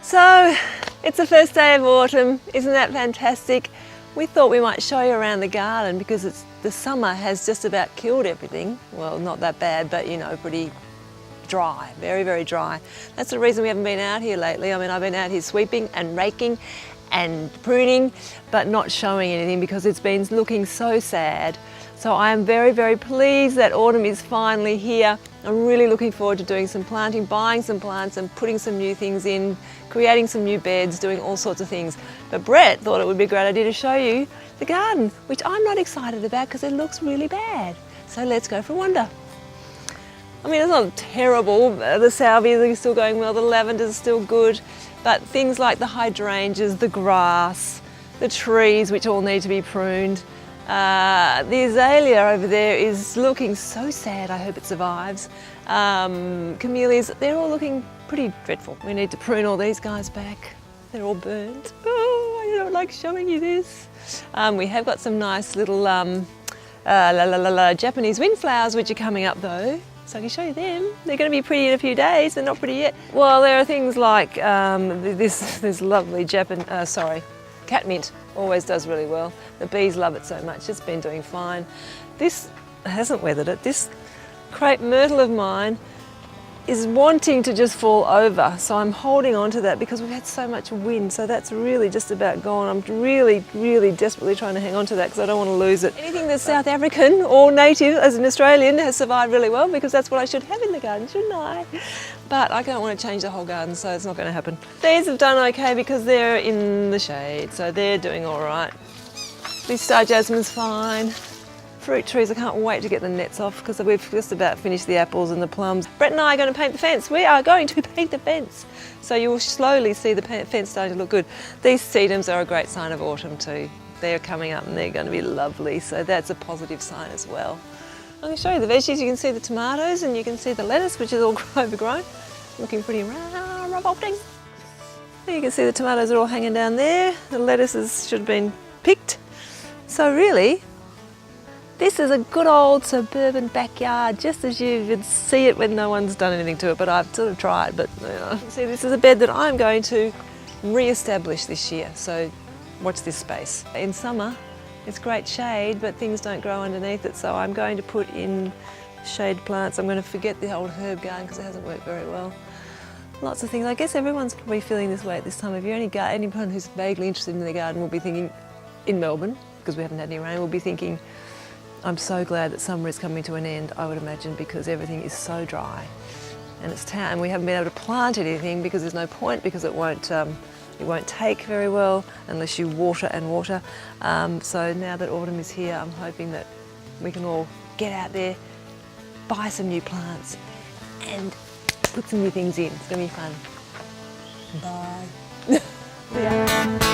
So it's the first day of autumn, isn't that fantastic? We thought we might show you around the garden because the summer has just about killed everything. Well, not that bad, but you know, pretty dry, very, very dry. That's the reason we haven't been out here lately. I mean, I've been out here sweeping and raking and pruning, but not showing anything because it's been looking so sad. So I am very, very pleased that autumn is finally here. I'm really looking forward to doing some planting, buying some plants and putting some new things in, creating some new beds, doing all sorts of things. But Brett thought it would be a great idea to show you the garden, which I'm not excited about because it looks really bad. So let's go for a wander. I mean, it's not terrible. The salvias are still going well, the lavenders are still good, but things like the hydrangeas, the grass, the trees, which all need to be pruned. The azalea over there is looking so sad. I hope it survives. Camellias, they're all looking pretty dreadful. We need to prune all these guys back. They're all burnt. Oh, I don't like showing you this. We have got some nice little Japanese windflowers which are coming up though. So I can show you them. They're going to be pretty in a few days, but not pretty yet. Well, there are things like this lovely catmint. Always does really well. The bees love it so much. It's been doing fine. This hasn't weathered it. This crepe myrtle of mine is wanting to just fall over. So I'm holding on to that because we've had so much wind. So that's really just about gone. I'm really, really desperately trying to hang on to that because I don't want to lose it. Anything that's South African or native as an Australian has survived really well because that's what I should have in the garden, shouldn't I? But I don't want to change the whole garden, so it's not going to happen. These have done okay because they're in the shade, so they're doing all right. This star jasmine's fine. Fruit trees, I can't wait to get the nets off because we've just about finished the apples and the plums. Brett and I are going to paint the fence. We are going to paint the fence. So you will slowly see the fence starting to look good. These sedums are a great sign of autumn too. They're coming up and they're going to be lovely, so that's a positive sign as well. I'm going to show you the veggies. You can see the tomatoes and you can see the lettuce, which is all overgrown. Looking pretty revolting. You can see the tomatoes are all hanging down there. The lettuces should have been picked. So really, this is a good old suburban backyard, just as you would see it when no one's done anything to it, but I've sort of tried. But you know. See, this is a bed that I'm going to re-establish this year. So watch this space. In summer, it's great shade, but things don't grow underneath it. So I'm going to put in shade plants. I'm going to forget the old herb garden because it hasn't worked very well. Lots of things. I guess everyone's probably feeling this way at this time of year. Anyone who's vaguely interested in their garden will be thinking, in Melbourne, because we haven't had any rain, will be thinking, I'm so glad that summer is coming to an end, I would imagine, because everything is so dry. And we haven't been able to plant anything because there's no point, because it won't take very well unless you water and water. So now that autumn is here, I'm hoping that we can all get out there, buy some new plants and put some new things in. It's going to be fun. Bye. Yeah.